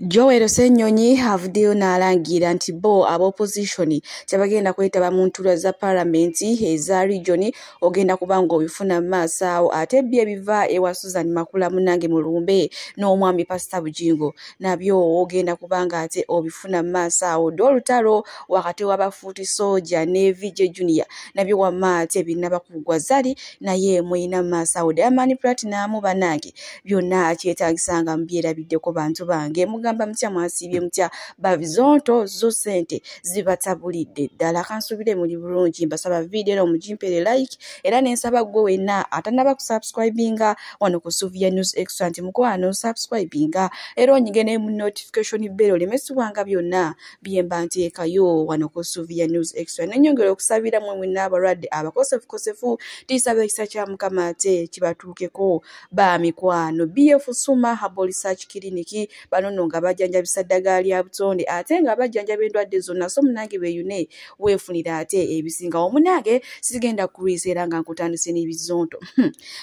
Joel Ssenyonyi avuddeyo n'alangira nti bo ab'opposition tebagenda kwetaba mu ntuula za paalamenti eza region ogenda kubanga obifuna mu maaso awo ate bye biva ewa Susan Makula munnange Mulumbe n'omwami Pastor Bujingo nabyo ogenda kubanga ate obifuna mu maaso awo olutalo wakati w'abafuuti soja ne VJ Junior nabyo wamma ate binnaba kugwa zali naye mwina mu maaso awo Diamond Platinum banange byonna kyetaagisanga mu byerabiddeko bantu bange mugamba mutya mwasiibye mutya bavizonto zo sente zibatabulidde ddala kansubire muli bulungi mbasaba video mugimpeere like era nensaba gwe wenna atanaba kusubscribinga wano ku Sylvia News Extra nti mukwano subscribinga era onyigene mu notification bell lemesibwanga byonna byemba nteekayo wano ku Sylvia News Extra nenyongera okusabira mwe mwenna abalwadde abakosefu tisaba ekisa kya Mukama ate kibatuukeko ba mikwano BF Suma Herbal Research Clinic banono nga bajjanjabisa ddagala lya butonde ate nga bajjanjaba endwadde zonna so munange beeyune weefunira ate ebisinga omunange sigenda kuliseera nga nkutandise n'ebizonto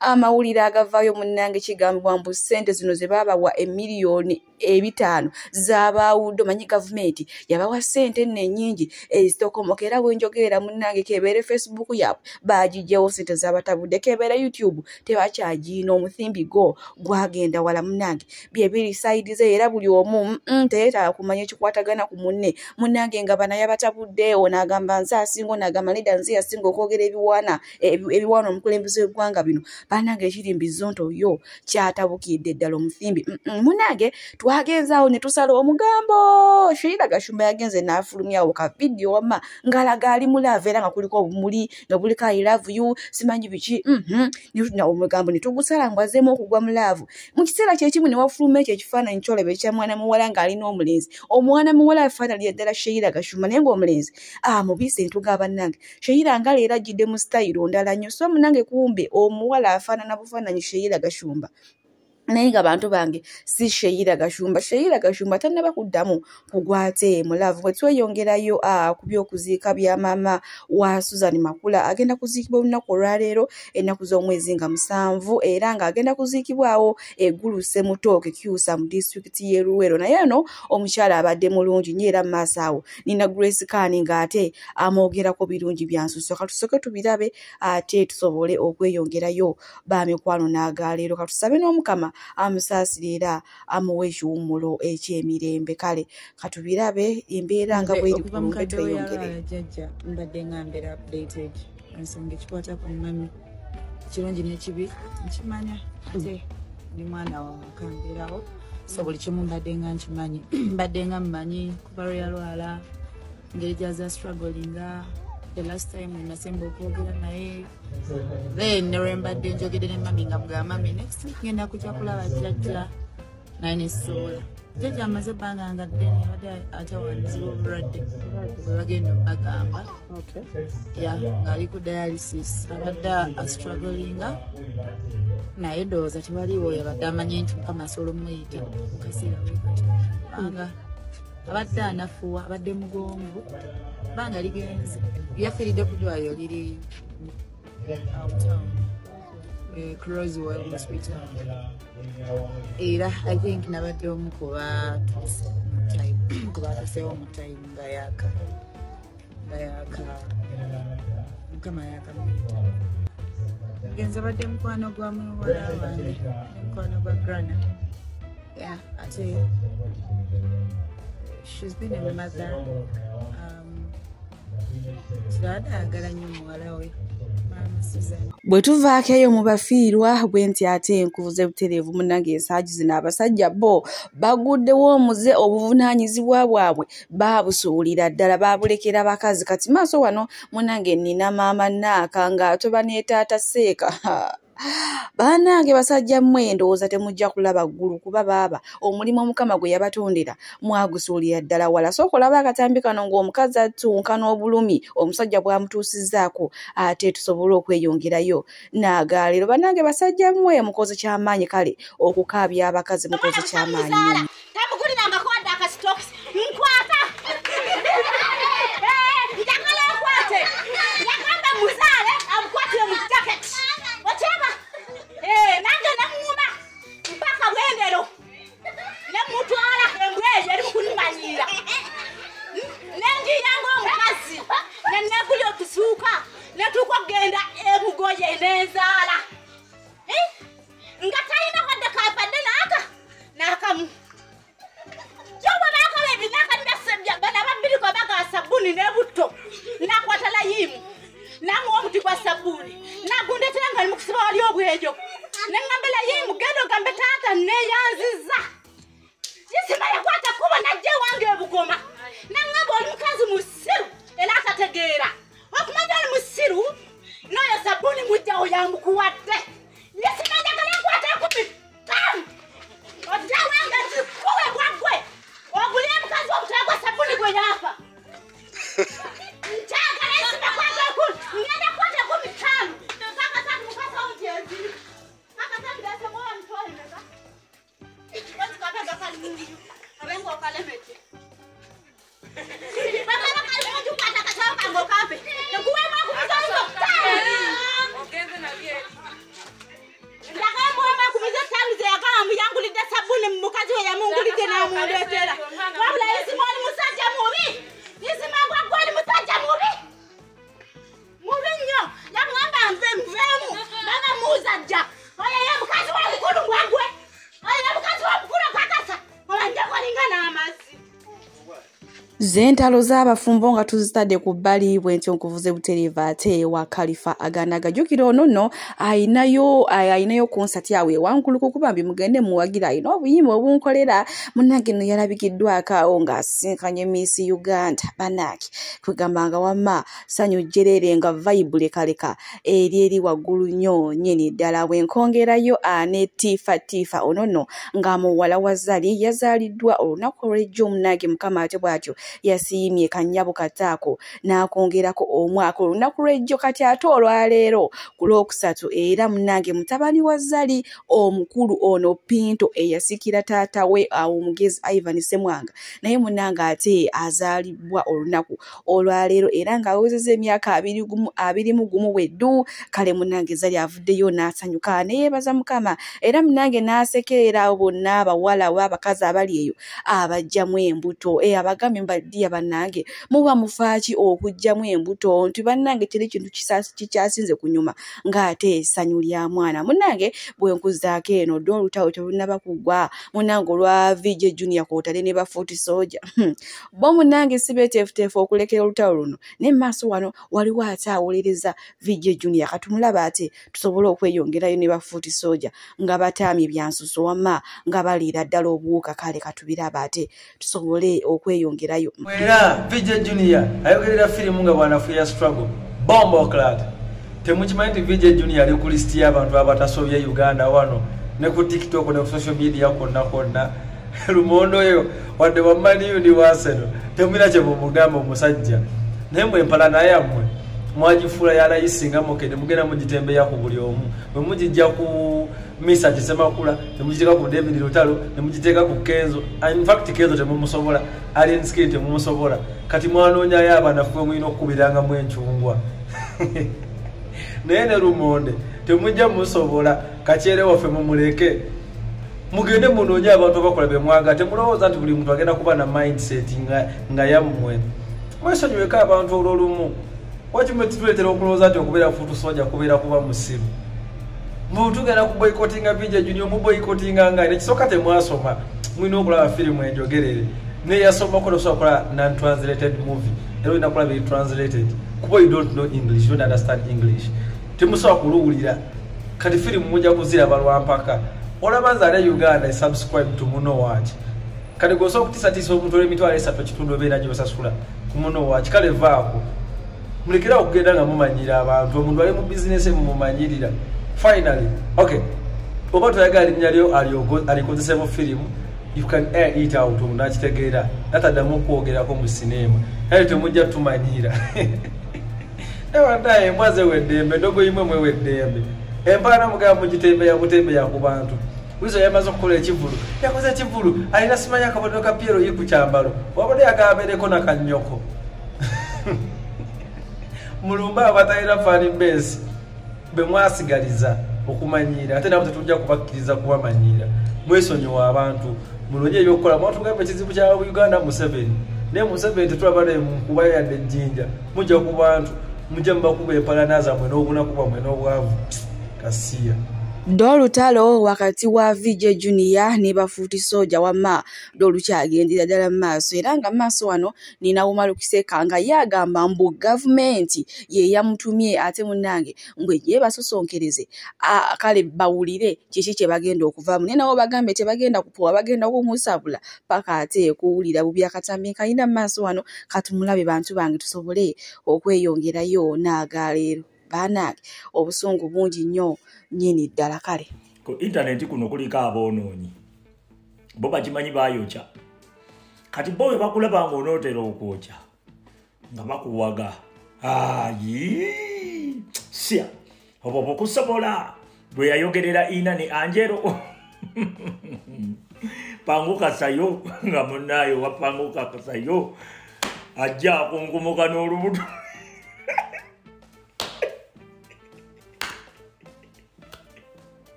amawulire agavaayo munange kigambibwa mbu ssente zino ze baabawa emiliyoni 5 z'abaawudde manyi gavumenti yabawa ssente nnyingi ezitokomoka era bwenjogerera munange kebeere Facebook yaabwe baagijjawo ssente z'abatabudde kebeere YouTube tebakyagiina omuthimbi go gwagenda wala munange bye biri side ze era buli omu teyeetaaga kumanya ekikwatagana ku munne munnange nga bana yabatabudde onagamba nze asinga onagamba lida nze yasinga okwogera ebiwaana omukulembeze w'eggwanga bino bannange ekiri mbizonto yo kyatabukidde ddala omuthimbi munnange twagenzaawo ne tusala omugambo Sheila Gashumba yagenze n'afulumyawo ka video wamma ngalaga ali mulava era nga kuliko obumuli nga buliko I love you simanyi biki omugambo ne tugusala ngwazeemu okugwa mu laavu mu kiseera kyekimu ne wafuluma ekyo ekifaananyi kyolebe kya mwana muwala ng'alina omulenzi omwana muwala afaananira ddala Sheila Gashumba naye ng'omulenzi mubise ntuga bannange Sheila nga leero ajjidde mu style ndala nnyo so munange kumbe omuwala afaanana bufaananyi Sheila Gashumba naye nga bantu bange si Sheila Gashumba tannaba kuddamu kugwate mulavu bwe tweyongerayo ku by'okuziika bya maama wa Susan Makula agenda kuziikibwa olunaku olwaleero ennaku z'omwezi nga 7 era ng'agenda kuziikibwawo eggulu Ssemutooke Kyusa mu disitulikiti y'e Luweero naye ono omukyala abadde mulungi nnyo era mu maaso awo nina Grace Kani ng'ate amwogerako birungi bya nsuso katusooke tubirabe ate tusobole okweyongerayo bamikwano n'agaleero katusabe n'Omukama amusaasirira amuwe ekiwummulo ekyemirembe kale katubirabe embeera nga bweri kulumbe tweyongere jjajja mbadde ngambera updated ensonga ekikwata ku mami kirungi n'ekibi nkimanya ate ndi mwana wakambeerawo so buli kimu mbadde nga nkimanyi mbadde nga mmanyi kuba lwe yalwala ngeri gyaza strugglinga the last time nasemba okwogera naye then nerembadde njogedde ne mami nga mugamba mami next week ngenda kujja kulaba jjajja naye nesobola jjajja amaze ebbanga nga ddene abadde atawanziba obulwadde bwe bagenda obagamba ng'ali ku dialysis abadde astrugglinga naye ndowooza tewaliwo yabadde amanye nti Mukama asobola omuyita mu kaseera bwekati banga abadde anafuwa abadde mugongo banga ligenze yafiiridde ku ddwaliro liri Croswell Hospital era I think nabadde omu kubatuseewo mu time nga yaka Mukama yakamuyita ngenze badde mukwano gwa muwala wange mukwano gwa Grana ate she's been a mother ayagala nnyo muwala we bwe tuvaako eyo mu bafiirwa bwe nti ate enkuvuze butereevu munnange ensaagi zino abasajja bo baguddewo omuze obuvunaanyizibwa bwabwe baabusuulira ddala baabulekera bakazi kati maaso wano munnange nina maama Naaka ng'ate baneetaata Seeka bannange basajja mmwe ndowooza temujja kulaba ggulu kuba baaba omulimu Omukama gwe yabatondera mwagusuulira ddala wala sooka olaba akatambi kano ng'omukazi atunka n'obulumi omusajja bwamutuusizzaako ate tusobole okweyongerayo n'agaleero bannange basajja mmwe mukoze kyamaanyi kale okukaabya abakazi mukoze kyamaanyi tamukulirangako wadde akasitokisi nkwata njagala nkwate yagamba muzaale amukwatire mu jaketi okyaba nange namuwuma mpaka bwendero ne mutwala embwe netukogenda ebugoye n'enzaala nga talina wadde kapadde n'akamu joba bakabebi nakandasebya bana babiri kwa baga sabuni n'ebutto nakwata layimu namuwa omuti gwa sabuni nagundetera nga limukusiba wali obwejo nengamba layimu gendo gambe taata neyanziza yisima yakwata kuba najje wange ebugoma nangamba oli mukazi musiru era atategeera okumanya oli musiru noyo sabuni mujjawo yamukuwadde yisima njagala nkwata ekumi tamu odda wange zikuwe bwaggwe ogulie mukazi obutagwa sabuni gwe yafa njagala yisima kwata ekumi ngenda kwata ekumi tamu kakatatu mukazi omutyezi kakatatu gasemowa mutwale meka abengo kalemete baba bakali moju kwata katao kango kambe nkuwe mwa kumizongo ogeze na bie ndaka mwa kumiza tamize yakamu yangu lide sabuni mukazi we ya Mungu lide na mundetera wabula yisi mwali musajja mubi yisi mangwa kwali musajja mubi nyo yamwamba mvemu baba muzajja oya ya mukazi wa mukulu ngwangwe oya mukazi wa mukulu kakasa olanja kwalingana amazi zentalo z'abafumbo nga tuzitadde ku bbali bwentyo nkuvuze butereeva ate wa Khalifa aganaga jukira ono nno ayinayo konsati awe wankulu kukuba mbi mugende muwagira ayina obuyimba obunkolera munnange nno yalabikiddwako ng'asinkanye Miss Uganda banaki kwegamba nga wamma sanyu jerere nga vibe lekaleka eri waggulu nnyo nyini ddala bwenkongerayo ane tifa ono nno nga muwala wa Zali yazaaliddwa olunaku olw'ejjo munnange mukama ate bw'atyo yasiimye kanyabo kataako n'akongerako omwaka olunaku lw'ejjo kati ate olwaleero ku Lwokusatu era munnange mutabani wa Zali omukulu ono Pinto eyasikira taata we omugezi Ivan Semwanga naye munnange ate azaalibwa olunaku olwaleero era ng'awezezza emyaka 21 weddu kale munnange Zali avuddeyo n'asanyuka neyeebaza mukama era munnange n'asekerera bonna abawala b'abakazi abali eyo abajjamu embuto abagambe mbaddiya bannange muba mufaaki okujjamu embuto nti bannange teri kintu kikyasinze kunyuma ng'ate essanyu lya mwana munnange bwenkuzaako eno ddo olutawo tebunaba kugwa munnange olwa VJ Junior kwotale ne ba Fort Soldier bo munnange si beeteefuteefu okulekera olutawo luno ne maaso wano waliwo ate awolereza VJ Junior katumulaba ate tusobole okweyongerayo ne ba Fort Soldier nga bataamye byansuso wamma nga baliira ddala obuwuka kale katubiraba ate tusobole okweyongerayo era VJ Junior ayogerera firimu nga bwanafuya struggle bombo clad temukimanyi nti VJ Junior ali ku listi y'abantu abatasobya Uganda wano ne ku TikTok ne ku social media konna lumondo oyo wadde wamaniyo ndi waseno temwina kye mumugamba omusajja naye mwe empalana yammwe mwagifuula yalayisinga mukende mugenda mugitembeya ku buli omu bwe mugijja ku Misa Kisemakula temugiteeka ku David Lutalo temugiteeka ku Kenzo in fact Kenzo temumusobola Alien Skin temumusobola kati mwanoonya abanafuwe mwina okukubiranga mu encungwa naye ne lumonde temujja musobola kakyere waffe mumuleke mugende munoonya abantu abakola be mwaga temulowooza nti buli muntu agenda kuba na mindset nga yammwe mwesonyiweko abantu olwolumu wakimwe tituletera okulowooza nti okubeera Fort Soldier kubeera kuba musiru mutugenda ku boycottinga VJ Junior mu boycottinga nga nekisooka temwasoma mwina okulaba firimu enjogerere ne yasoma ko osobola non-translated movie era ina kulaba translated kuba you don't know English, you don't understand English temusobola kuluwulira kati firimu mujja kuzira balwampaka olabanza Uganda subscribe to Muno Watch kati goso okutisatisa omuntu olw'emitwalo 3 kitundu obeera gy'osasula ku Muno Watch kale vaako mulekera okugenda nga mumanyira abantu omuntu ali mu business mumanyirira finally okay oba toyagala linnya lyo alikozesa mu firimu you can air it out nakitegeera nataddamu okwogerako mu sinema naye temujja tumanyira ewandaye mwaze weddembe ndogo imwe mwe weddembe empana mugamba mugitembeya ku bantu wizo yamaze okukola ekivulu yakoze ekivulu alina simanya akabodo ka Piero yiku kyambalo wabode yagabereko nakanyoko mulumba abatayira fani base be mwasigaliza okumanyira ate nabo tetujja kubakkiriza kubamanyira mwesonyiwa abantu mulonye ebyokukola mwatugambe ekizibu kya Uganda mu 7 ne mu 7 tetulaba ne mukuba yadde jinja mujja ku bantu mujja mubakuba empalanaza mwe n'obunaku bwammwe n'obwavu kasiya. Dolutalo wakati wa VJ Junior ne bafuuti soja wamma dolukyagendera ddala mu maaso era nga maaso wano nina Umalukiseka nga yagamba mbu gavumenti ye yamutumye ate munnange mbwe ye basosonkereze kale bawulire kiki kye bagenda okuvaamu naye nabo bagambe tebagenda kupowa bagenda okumusabula paka ate kuwulira bubi akatambi kalina mu maaso wano katumulabe bantu bange tusobole okweyongerayo naagaleero. Banake obusungu bungi nnyo nyini ddala kale ku internet kuno kuliko aboonoonyi bo bakimanyi baayokya kati bo bwe bakulaba ng'onootera okwokya nga bakuwaga siya obwo bukusobola bwe yayogerera Ina ne Angelo panguka sayo nga munnaayo wapanguka sayo ajja akungumuka n'olubuto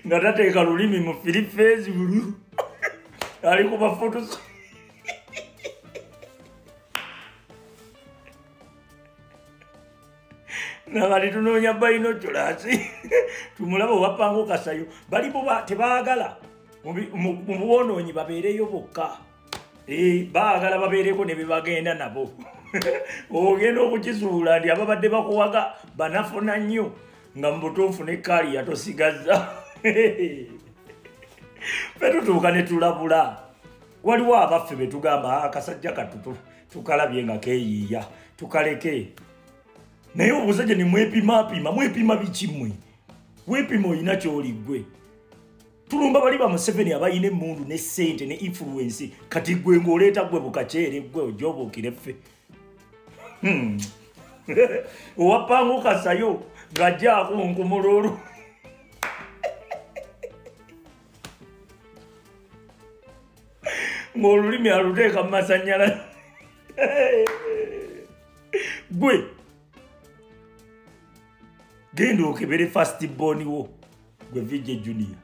nga tateeka lulimi mu filifeezi bulu ali ku bafotos nakati tunoonya bainoculasi tumulaba owapanguka sayo balibo tebaagala mu bwonoonyi babeereyo bokka baagala babeereko ne bebagenda nabo ogenda okukizuula nti ababadde bakuwaga banafuna nnyo nga mu butuufu ne kaali yatosigaza fetutuuka ne tulabula waliwo abaffe be tugamba akasajja katutu tukalabye nga keeyiiya tukaleke naye obusajja ne mwepima bikimmwe weepima olina kyoliggwe tulumba bali ba Museveni abayina emmundu ne ssente ne influence kati gwe ng'oleeta gwe bukaceere gwe ojobuukire ffe owapanguka sayo ng'ajja akunkumululu ng'olulimi aluteeka mu masannyalaze gwe genda okebere fast born wo gwe VJ Junior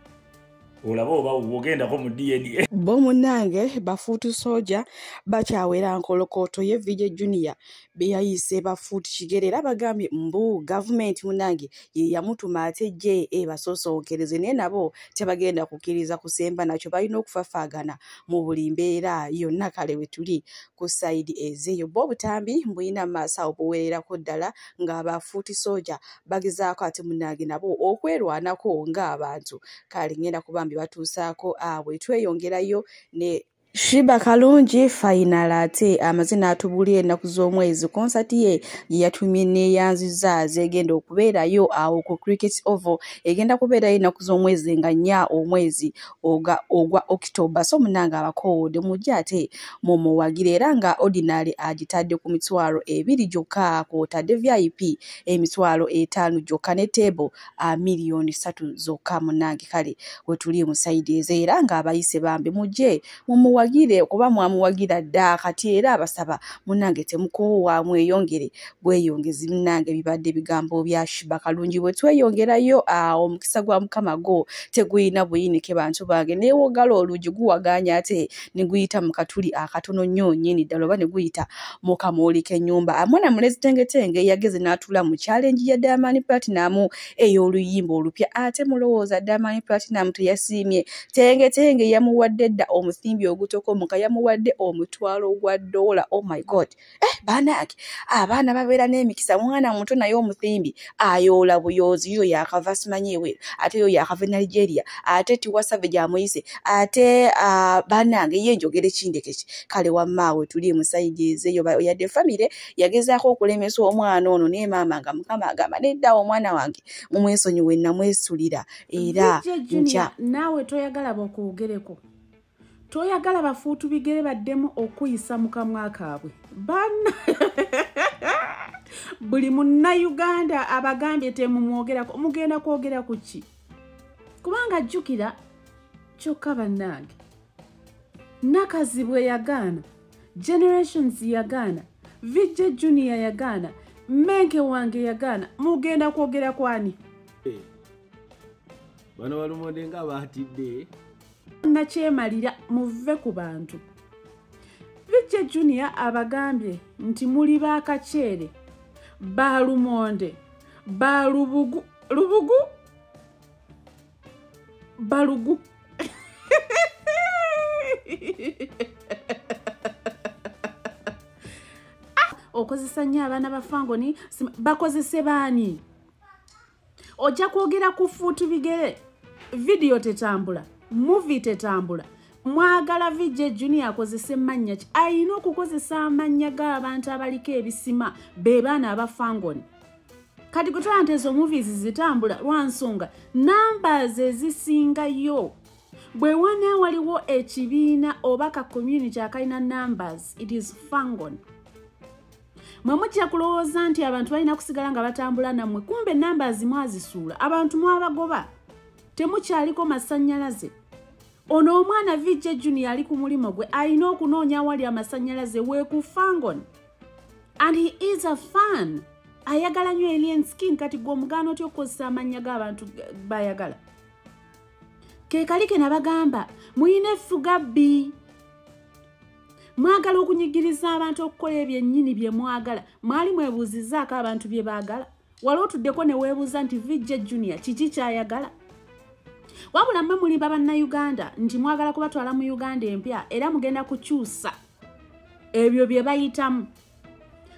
olaba oba ogendako mu DNA bo munnange bafuuti soja bakyawera nkolokooto ye VJ Junior beyayise bafuuti kigere era bagambye mbu gavumenti munnange ye yamutuma ate gye basosonkereze naye nabo tebagenda kukkiriza kusemba nakyo balina okufafaagana mu buli mbeera yonna kale we tuli ku sayidi ezeeyo bo obutambi mbuyina maaso awo buweererako ddala ng'abafuuti soja bagezaako ate munnange nabo okwerwanako ng'abantu kale ngenda kubambi batuusaako bwe tweyongerayo ne Shiba Kalungi final ate amazina atubulira ennaku z'omwezi konsati ye yatumye neeyanziza zegenda okubeerayo awo ku Cricket Oval egenda kubeerayo ennaku z'omwezi nga nnya omwezi ogwa October so munanga abakoode mujja ate mumuwagire era nga ordinary agitadde ku mitwalo 2 gyokka kw'otadde VIP emitwalo 5 gyokka ne table milioni 3 zokka munange kale we tuli mu sayidi eze era nga abayise bambi mujje mumuwagire kuba mwamuwagira dda kati era abasaba munange temukoowa mweyongere bweyongezi munange bibadde bigambo bya Shiba Kalungi bwe tweyongerayo omukisa gwa mukama go teguyina buyinike bantu bange neewogala olugi guwaganya ate ne guyita mu katuli akatono nnyo nnyini ddala oba ne guyita mu kamooli k'ennyumba amwana mulezi tengetenge yageze n'atula mu challenge ya Diamond Platinum ey'oluyimba olupya ate mulowooza Diamond Platinum teyasiimye tengetenge yamuwadde dda omusimbi ogutoko muka yamuwadde omutwalo gwa $. Oh my god banake abaana babeera n'emikisa mwana muto naye omusimbi ayoola buyoozi yo yakava simanyewe ate yo yakava Nigeria ate Tiwa Savage amuyise ate banange ye njogere kindekeki kale wammaawe tuli mu sayidi ezeeyo yadde famire yagezaako okulemesa omwana ono naye maama nga mukama agamba nedda omwana wange mumwesonyiwe namwesulira era nkya naawe toyagala bakwogereko toyagala bafuutu bigere baddemu okuyisa mu kamwa kaabwe bana buli munnayuganda abagambye temumwogerako mugenda kwogera ku ki kubanga jjukira kyokka bannange Nakazi bwe yagaana Generations yagaana VJ Junior yagaana Menke wange yagaana mugenda kwogera kwani bano balumonde nga baatidde nakyemalira muve ku bantu Vijje Junior abagambye nti muli bakachere balumonde balubugu balugu okozesa nnyo abaana ba Fangoni bakozese baani ojja kwogera ku fuutu bigere video tetambula movie tetambula mwagala Vijje Junior akozese mannya ki ayina okukozesa amannya g'abantu abaliko ebisima be baana aba Fangoni kati kutwala nti ezo movies zitambula lwansonga numbers ezisingayo bwe wana waliwo ekibiina oba ka community akalina numbers it is Fangoni mwe mujja kulowooza nti abantu balina kusigala nga batambula nammwe kumbe numbers mwazisuula abantu mwabagoba temukyaliko masannyalaze ono omwana Vijje Junior ali ku mulimo gwe ayina okunoonya awali amasannyalaze we ku Fangoni and he is a fan ayagala nnyo alien skin kati gwe omugaana otya okukozesa amannya g'abantu bayagala kekalike nabagamba muyina effuga bbi mwagala okunyigiriza abantu okukola ebyennyini bye mwagala mwali mwebuuzizaako abantu bye baagala wali otuddeko ne weebuuza nti Vijje Junior kiki kyayagala wabula mmwe muli bannayuganda nti mwagala kubatwala mu Uganda empya era mugenda kukyusa ebyo bye bayitamu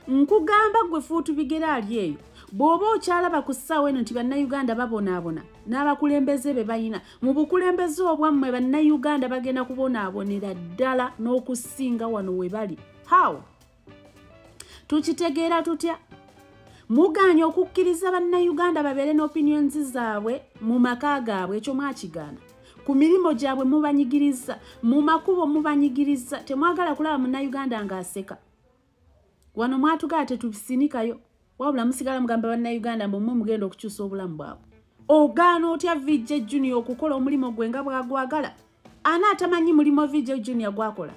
nkugamba gwe fuutu bigere ali eyo bw'oba okyalaba ku ssaawa eno nti bannayuganda babonaabona n'abakulembeze be bayina mu bukulembeze obwammwe bannayuganda bagenda kubonaabonera ddala n'okusinga wano we bali how tukitegeera tutya muganye okukkiriza bannayuganda babeere n'opinions zaabwe mu maka gaabwe ekyo mwakigaana ku mirimu gyabwe mubanyigiriza mu makubo mubanyigiriza temwagala kulaba munnayuganda ng'aseka wano mwatugaa tetubisinikayo wabula musigala mugamba bannayuganda mbwe mugenda okukyusa obulamu bwabwe ogaana otya Vijje Junior okukola omulimu gwe nga bwagwagala ani atamanyi mulimu Vijje Junior gwakola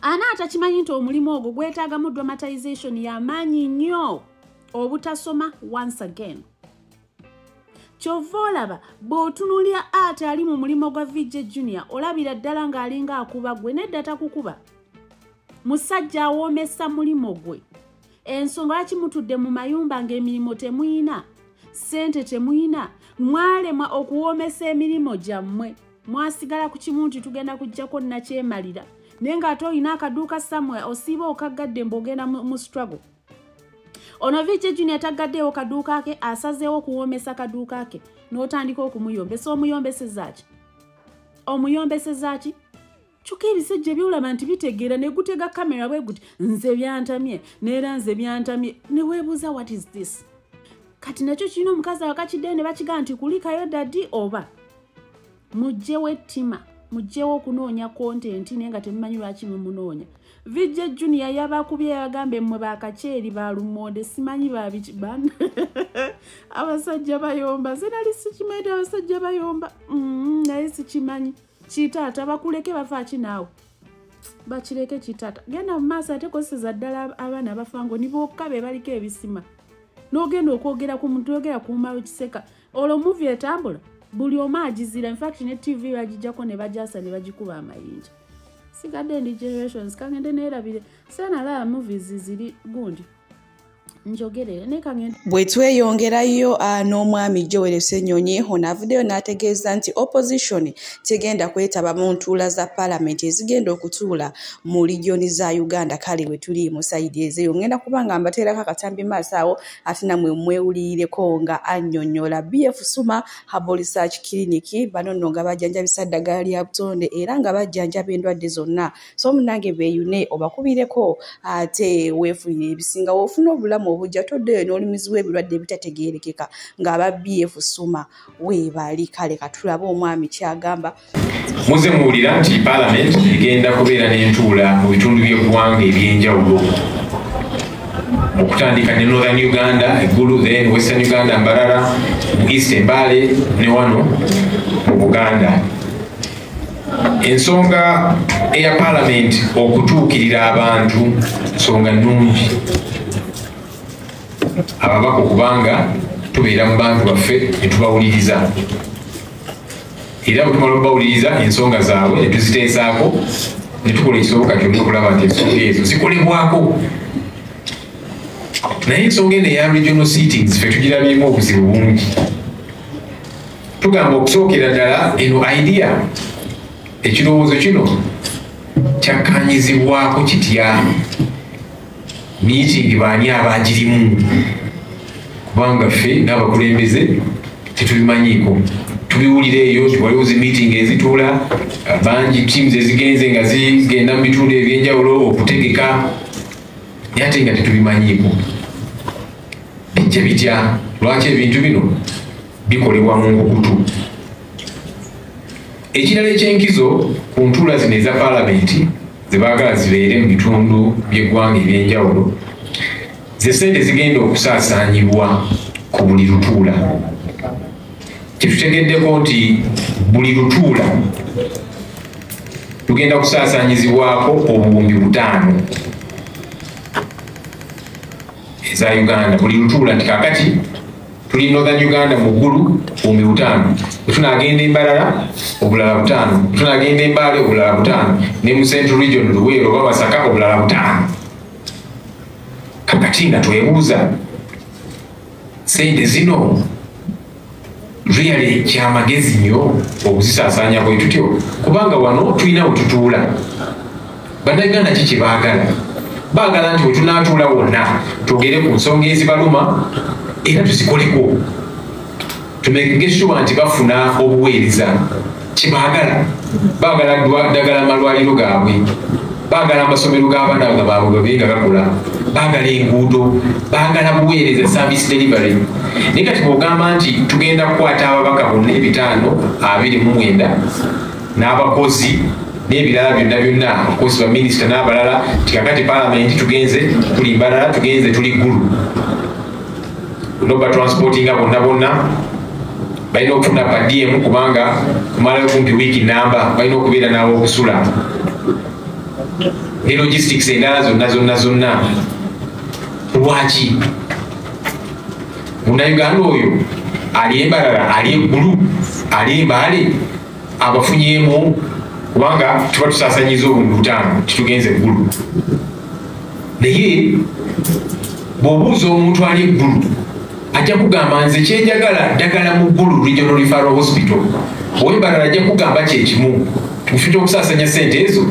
ani atakimanyi nti omulimu ogwo gwetaagamu dramatization y'amaanyi nnyo obutasoma once again kyova olaba bw'otunuulya ate ali mu mulimu gwa Vijje Junior olabira ddala ng'alinga akuba gwe nedda takukuba musajja awoomesa mulimu gwe ensonga lwaki mutudde mu mayumba ng'emirimu temuyina ssente temuyina mwalemwa okuwoomesa emirimu gyammwe mwasigala ku kimu nti tugenda kujjako nakyemalira naye ng'ate olina akaduuka somewhere osiiba okaggadde mb'ogenda mu struggle ono Vijje Junior taggaddeewo kaduuka ke asazeewo okuwoomesa kaduuka ke n'otandika okumuyombesa omuyombeseza ki kyokka ebisejja byolaba nti bitegeera ne gutega kamera bwe guti nze byantamye neera nze byantamye ne weebuuza what is this kati nakyo kirina omukazi awakakiddeyo ne bakigaa nti kulikayo dadi oba mugjewo ettima mugjewo okunoonya kontenti naye nga temumanyi lwaki mumunoonya Vijje Junior yabakubye yagambe mmwe bakaceeri balumonde simanyi babiki ban abasajja bayomba zenali sikimanyi abasajja bayomba naye sikimanyi kitaata bakuleke bafaaki naawe bakireke kitaata genda mu maaso ate kozeseza ddala abaana bafango nibokka be baliko ebisima n'ogenda okwogera ku muntu yogera kuumawo kiseka olwo muvi etambula buli omu agizira infact ne TV bagijjako ne bajasa ne bagikuba amayinja sigadde ndi generations kangende neerabire senalaba movies ziri gundi njogerere ne kangende bwe tweyongerayo n'omwami Joel Ssenyonyi ono avuddeyo n'ategeeza nti opposition tegenda kwetaba mu ntuula za parliament ezigenda okutuula mu regioni za Uganda kale we tuli mu saidi ezeyo ngenda kubanga mbateerako akatambi maaso awo ate namwe mwewulirireko nga annyonnyola BF Suma Herbal Research Clinic bano nno nga bajjanjabisa ddagala lya butonde era nga bajjanjaba endwadde zonna so munange beeyune obakubireko ate weefunire ebisinga woofuna obulamu obujja toddeyo n'olumizibwa ebirwadde ebitategeerekeka ng'aba BF Suma weebali kale katulaba omwami kyagamba muze muwulira nti parliament egenda kubeera n'entuula mu bitundu by'eggwanga ebyenjawulo okutandika ne Northern Uganda eggulu then Western Uganda Mbarara mu East Mbale ne wano mu Buganda ensonga eya parliament okutuukirira abantu nsonga nnungi ababaka okubanga tubeera mu bantu baffe ne tubawuliriza era bwe tumala okubawuliriza ensonga zaabwe ne tuziteesaako ne tukola ekisoboka kyonna okulaba nti ensonga ezo zikolebwako. Naye ensonga eno eya regional seatings ffe tugirabyemu obuzibu bungi. Tugamba okusookera ddala eno idea ekirowoozo kino kyakkanyizibwako kitya meeting baani abagirimu, kubanga ffe n'abakulembeze tetubimanyiiko. Tubiwulira eyo nti waliwo zi meeting ezituula bangi teams ezigenze nga zigenda mu bitundu ebyenjawulo okutegeka, naye ate nga tetubimanyiiko. Bijja bitya? Lwaki ebintu bino bikolebwa mu nkukutu? Ekirala ekyenkizo ku ntuula zino eza paalamenti ze baagala zibeere mu bitundu by'eggwanga ebyenjawulo, ze ssente zigenda okusaasaanyibwa ku buli lutuula. Kitutegeddeko nti buli lutuula tugenda kusaasaanyizibwako obuwumbi 5 eza Uganda. Buli lutuula nti kakati tuli Northern Uganda mu ggulu obuwumbi 5, bwetunagenda Embarara obulala 5, bwetunagenda Embaale obulala 5, ne mu Central Region Luweero oba Masaka obulala 5. Kakati nga twebuuza ssente zino really kyamagezi nnyo okuzisaasaanya bwe tutyo, kubanga wano tulina we tutuula. Bannayuganda ki kye baagala? Baagala nti we tunaatuula wonna twogere ku nsonga ezibaluma era tuzikoleko, tumege sure nti bafuna obuweereza kye baagala. Baagala ddagala amalwaliro gaabwe, baagala amasomero g'abaana baabwe babe nga gakola, baagala enguudo, baagala buweereza service delivery. Naye kati bw'ogamba nti tugenda kukwata ababaka bonna 529 n'abakozi n'ebirala byonna okosi baminisita n'abalala, tikakati paalamenti tugenze tuli Mbarara, tugenze tuli Ggulu, noba transportinga bonna balina okufuna pa DM, kubanga kumalayo kumpi wiiki namba balina okubeera n'abo okusula ne logistics endala zonna. Lwaki Munnayuganda oyo ali Embarara, ali Eggulu, ali Embaale abafunyemu, kubanga tuba tusaasanyiza obuwumbi 5 titugenze Eggulu? Naye bw'obuuza omuntu ali Eggulu ajja kugamba nze kyenjagala ddagala mu Ggulu Regional Referral Hospital. Ow'Embarara ajja kugamba kyekimu, tufite okusaasanya ssente ezo,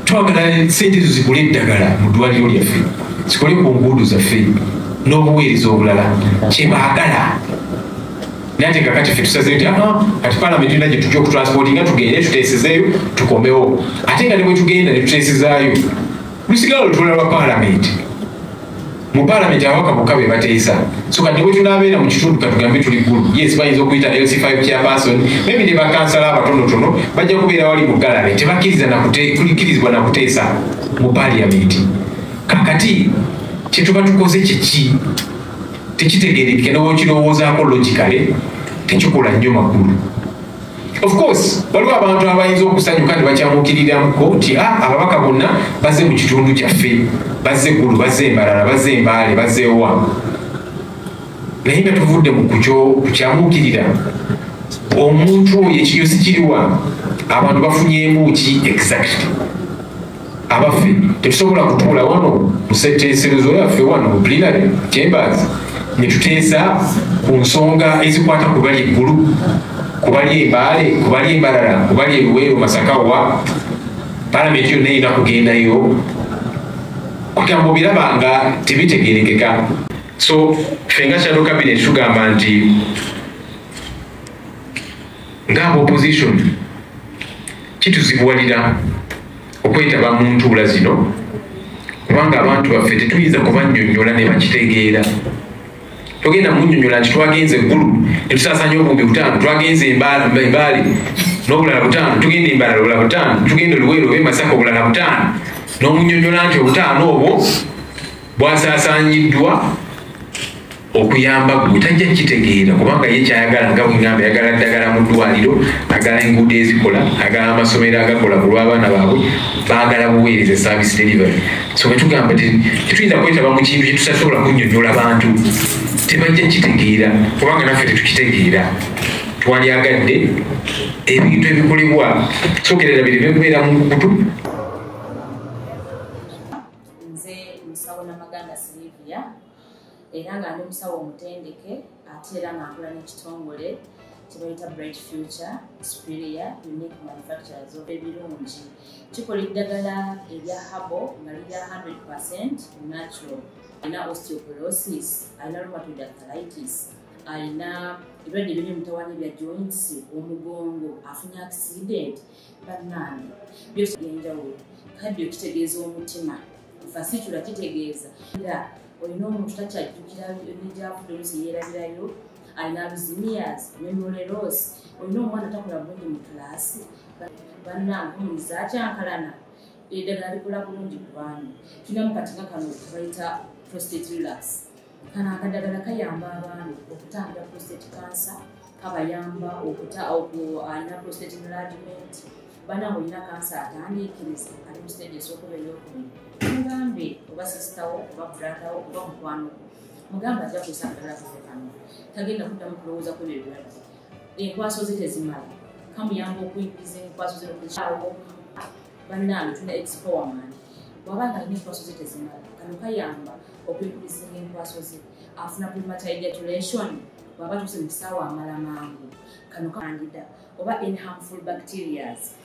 twagala ssente ezo zikole eddagala mu ddwaliro lyaffe, zikole ku nguudo zaffe n'obuweereza obulala kye baagala. Naye ate kakati ffe tusaze nti kati paalamenti tulina gye tujja okutransportinga tugende tuteesezeeyo tukomewo, ate nga ne bwe tugenda ne tuteesezaayo lusigala olutuula lwa paalamenti. Mu paalamenti ababaka bokka be bateesa, so kati ne bwe tunaabeera mu kitundu katugambe tuli Ggulu, yes bayinza okuyita LC5 chairperson, maybe ne bakansala abatonotono bajja kubeera wali mu galale, tebakkirizibwa na kuteesa mu paalamenti. Kakati kye tuba tukoze kiki? Tekitegeerekeka ne bw'okirowoozaako logically tekikola nnyo makulu. Of course waliwo abantu abayinza okusanyuka ne bakyamuukiriramko nti ababaka bonna bazze mu kitundu kyaffe, bazze Ggulu, bazze Embarara, bazze Embaale, bazze wa. Naye nga tuvudde mu kukyamuukirira omuntu oyo ekiyo si kiriwa, abantu bafunyemu ki exactly? Abaffe tetusobola kutuula wano mu ssetteeserezo yaffe wano mu plenary chambers ne tuteesa ku nsonga ezikwata ku bali Eggulu, ku bali Embaale, ku bali Embarara, ku bali Luweero, Masaka wa. Paalamenti yonna erina kugendayo kugamba obiraba nga tebitegeerekeka. So ffe nga shadow cabinet tugamba nti ng'aba opposition kituzibuwalira okwetaba mu ntuula zino, kubanga abantu baffe tetuyinza kubannyonnyola ne bakitegeera. Togenda munnyonnyola nti twagenze Eggulu ne tusaasanya obuwumbi 5, twagenze Embaale n'obulala 5, tugenda Embarara obulala 5, tugenda Luweero oba Masaka obulala 5, n'omunnyonnyola nti 5 obwo bwasaasaanyiddwa okuyamba gwe tajja kitegeera, kubanga ye kyayagala nga bwengamba yagala ddagala mu ddwaliro, agala enguudo ezikola, agala amasomero agakola ku lw'abaana baabwe, baagala buweereza service delivery. So betugamba tetuyinza kwetaba mu kintu kye tutasobola kunnyonnyola bantu, tebajja kitegeera kubanga naffe tetukitegeera. Twalyagadde ebintu ebikolebwa sokerera bireme kubeera mu nkukutu era nga ndi musawo omutendeke ate era nga nkola n'ekitongole kyebayita Bright Future Superior Unique Manufacturers ebirungi kikola eddagala erya habo nga lirya 100% natural. Alina osteoporosis, alina rheumatoid arthritis, alina ebirwadde by'emitawaana bya joints, omugongo, afunye accident, bannange byose byenjawulo. Cardio kitegeeza omutima, fascicular kitegeeza era olina omuntu takyajjukira eby'avudde oluusi yeerabirayo, alina alzheimer's, memory loss, olina omwana takola bulungi mu kilaasi, bannange omuliza akyankalana eddagala likola bulungi ku baana. Tulina mu katinga kano bayita prostate relax. Kano akadagala kayamba abaana okutangira prostate cancer, kabayamba alina prostate enlargement, bannange olina kansa atandiikiriza ali mu stage esookuba ey'okubiri. Mugambe oba sisitawo oba bratawo oba mukwano mugambe ajja kusa akadagala kafe kano tagenda kuddamu kulowooza ku ebirwadde. Enkwaso ze tezimala, kamuyamba okuyingiza enkwaso ze okukyawo. Bannange tulina expowerman bw'aba nga alina enkwaso ze tezimala, kano kayamba okuyingiza enkwaso ze. Afuna premature ejaculation bw'aba tuse mu kisaawe amala mangu, kano kandida oba any harmful bacterias